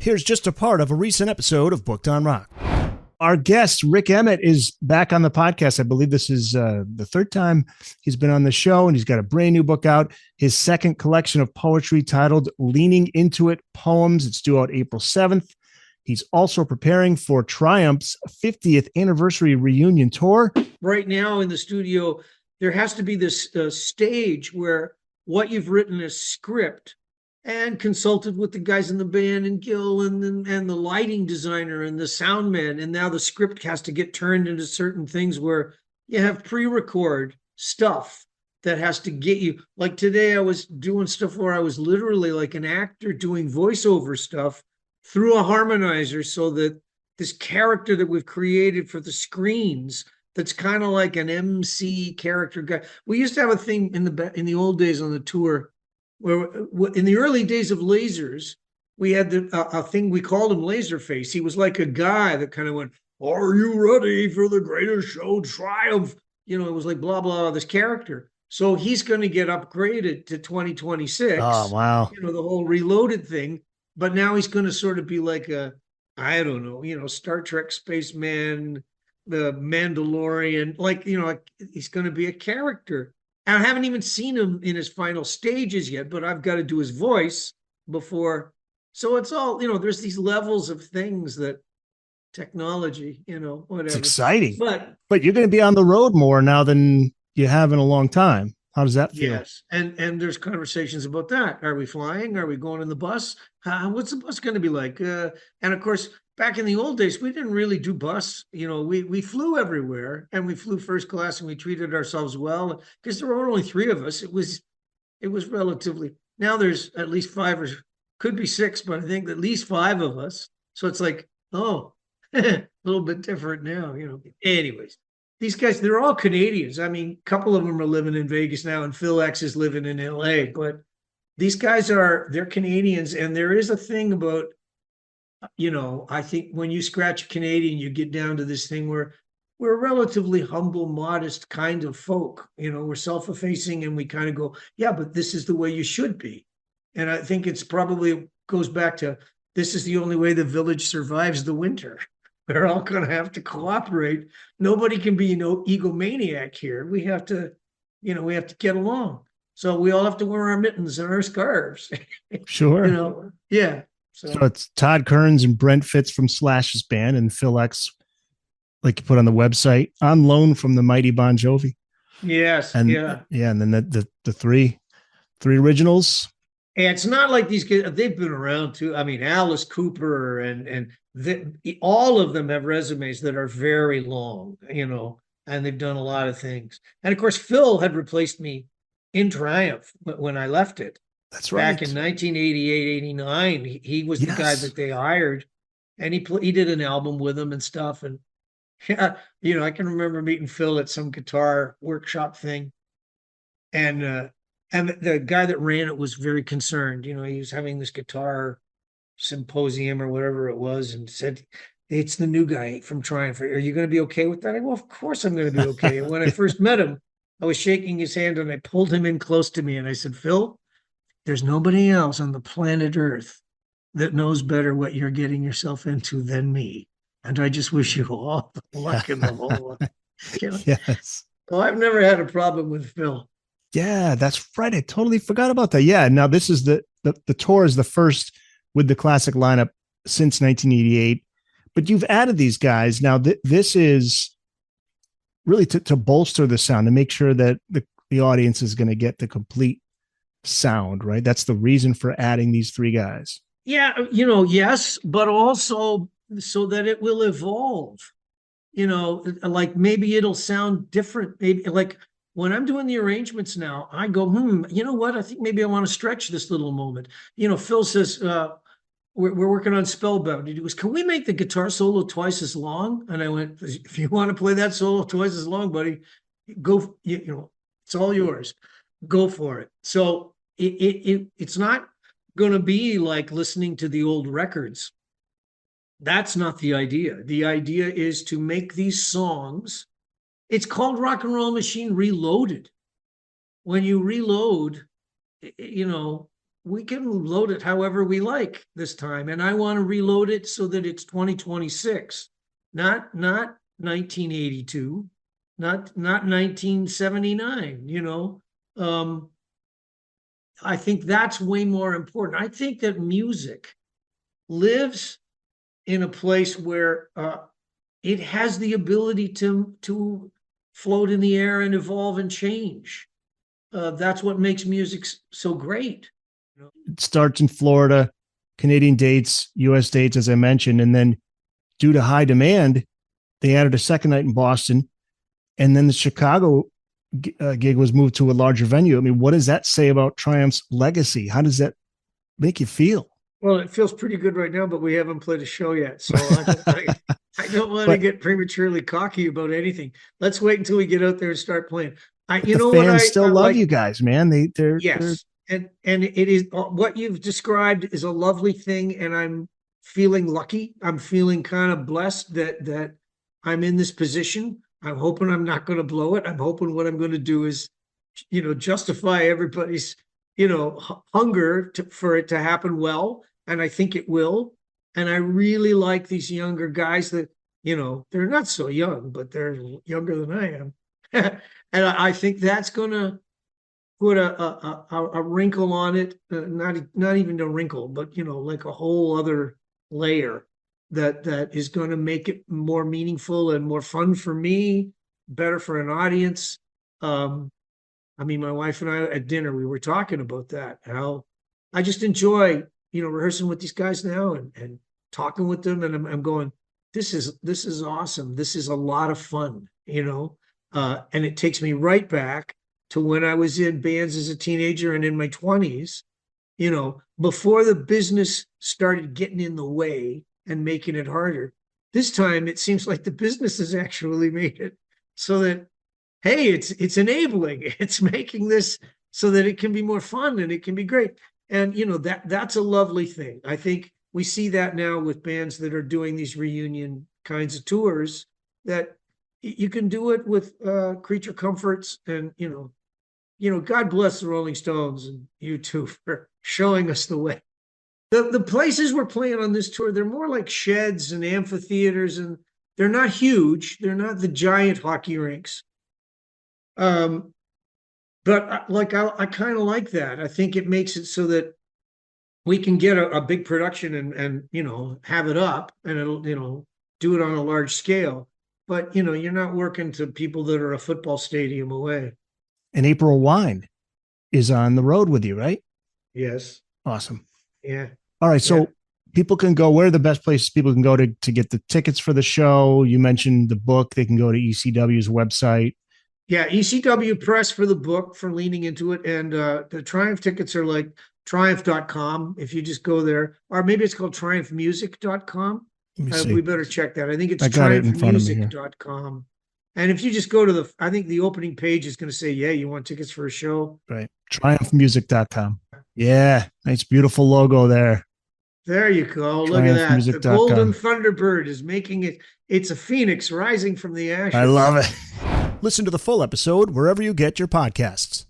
Here's just a part of a recent episode of Booked on Rock. Our guest, Rik Emmett, is back on the podcast. I believe this is the third time he's been on the show, and he's got a brand new book out, his second collection of poetry titled Leaning Into It Poems. It's due out April 7th. He's also preparing for Triumph's 50th anniversary reunion tour. Right now in the studio, there has to be this stage where what you've written is script, and consulted with the guys in the band and Gil and the lighting designer and the sound man. And now the script has to get turned into certain things where you have pre-record stuff that has to get you. Like today I was doing stuff where I was literally like an actor doing voiceover stuff through a harmonizer, so that this character that we've created for the screens, that's kind of like an MC character guy. We used to have a thing in the old days on the tour, where in the early days of Lasers, we had a thing, we called him Laserface. He was like a guy that kind of went, "Are you ready for the greatest show, Triumph?" You know, it was like blah, blah, this character. So he's going to get upgraded to 2026. Oh, wow. You know, the whole Reloaded thing. But now he's going to sort of be like a, I don't know, you know, Star Trek spaceman, the Mandalorian, like, you know, like he's going to be a character. I haven't even seen him in his final stages yet, but I've got to do his voice before. So it's all, you know, there's these levels of things that technology, you know, whatever. It's exciting. But you're going to be on the road more now than you have in a long time. How does that feel? Yes. And there's conversations about that. Are we flying? Are we going in the bus? What's the bus going to be like? And of course, back in the old days, we didn't really do bus. You know, we flew everywhere, and we flew first class, and we treated ourselves well because there were only three of us. It was relatively, now there's at least five, or could be six, but I think at least five of us. So it's like, oh, a little bit different now, you know. Anyways, these guys, they're all Canadians. I mean, a couple of them are living in Vegas now, and Phil X is living in LA, but these guys they're Canadians. And there is a thing about, you know, I think when you scratch a Canadian, you get down to this thing where we're a relatively humble, modest kind of folk. You know, we're self-effacing, and we kind of go, yeah, but this is the way you should be. And I think it's probably goes back to, this is the only way the village survives the winter. We're all going to have to cooperate. Nobody can be, you know, egomaniac here. We have to, you know, we have to get along. So we all have to wear our mittens and our scarves. Sure. You know, yeah. So it's Todd Kearns and Brent Fitz from Slash's band, and Phil X, like you put on the website, on loan from the mighty Bon Jovi. Yes. And yeah. And then the three originals. And it's not like these kids, they've been around too. I mean, Alice Cooper and all of them have resumes that are very long, you know, and they've done a lot of things. And of course, Phil had replaced me in Triumph when I left it. That's right. Back in 1988, 89, he was the guy that they hired, and he did an album with them and stuff. And yeah, you know, I can remember meeting Phil at some guitar workshop thing, and the guy that ran it was very concerned. You know, he was having this guitar symposium or whatever it was, and said, "It's the new guy from Triumph. Are you going to be okay with that?" I go, "Of course I'm going to be okay." And when I first met him, I was shaking his hand, and I pulled him in close to me, and I said, "Phil, there's nobody else on the planet Earth that knows better what you're getting yourself into than me. And I just wish you all the luck in the whole lot." You know? Yes. Well, I've never had a problem with Phil. Yeah, that's right. I totally forgot about that. Yeah. Now this is the tour is the first with the classic lineup since 1988, but you've added these guys. Now this is really to bolster the sound, to make sure that the audience is going to get the complete sound, right? That's the reason for adding these three guys. Yeah, you know, yes, but also so that it will evolve. You know, like maybe it'll sound different. Maybe like when I'm doing the arrangements now, I go, you know what? I think maybe I want to stretch this little moment. You know, Phil says, we're working on Spellbound. He goes, "Can we make the guitar solo twice as long?" And I went, "If you want to play that solo twice as long, buddy, go, you know, it's all yours. Go for it." So it's not going to be like listening to the old records. That's not the idea. The idea is to make these songs. It's called Rock and Roll Machine Reloaded. When you reload, you know, we can load it however we like this time. And I want to reload it so that it's 2026, not 1982, not 1979, I think that's way more important. I think that music lives in a place where it has the ability to float in the air and evolve and change. That's what makes music so great. It starts in Florida, Canadian dates, US dates, as I mentioned. And then due to high demand, they added a second night in Boston. And then the Chicago gig was moved to a larger venue. I mean, what does that say about Triumph's legacy? How does that make you feel? Well, it feels pretty good right now, but we haven't played a show yet. So I don't want to get prematurely cocky about anything. Let's wait until we get out there and start playing. The fans still love you guys, man. They're yes. And it is what you've described is a lovely thing. And I'm feeling lucky. I'm feeling kind of blessed that I'm in this position. I'm hoping I'm not going to blow it. I'm hoping what I'm going to do is, justify everybody's, hunger for it to happen well. And I think it will. And I really like these younger guys that, they're not so young, but they're younger than I am. And I think that's going to put a wrinkle on it. Not even a wrinkle, but, like a whole other layer that is going to make it more meaningful and more fun for me, better for an audience. My wife and I at dinner, we were talking about that, how I just enjoy, rehearsing with these guys now and talking with them. And I'm going, this is awesome. This is a lot of fun, and it takes me right back to when I was in bands as a teenager and in my 20s, before the business started getting in the way and making it harder. This time it seems like the business has actually made it so that, hey, it's enabling, it's making this so that it can be more fun and it can be great. And that's a lovely thing. I think we see that now with bands that are doing these reunion kinds of tours, that you can do it with creature comforts. And God bless the Rolling Stones and U2 for showing us the way. The places we're playing on this tour, they're more like sheds and amphitheaters, and they're not huge. They're not the giant hockey rinks. But I kind of like that. I think it makes it so that we can get a big production and have it up, and it'll, do it on a large scale. But, you're not working to people that are a football stadium away. And April Wine is on the road with you, right? Yes. Awesome. Yeah. All right. So people can go, where are the best places people can go to get the tickets for the show? You mentioned the book. They can go to ECW's website. Yeah. ECW Press for the book, for leaning into it. And the Triumph tickets are like triumph.com. If you just go there, or maybe it's called triumphmusic.com. We better check that. I think it's triumphmusic.com. And if you just go to I think the opening page is going to say, yeah, you want tickets for a show? Right. Triumphmusic.com. Yeah. Nice, beautiful logo there. There you go. Look at that. The Golden Thunderbird is making it. It's a phoenix rising from the ashes. I love it. Listen to the full episode wherever you get your podcasts.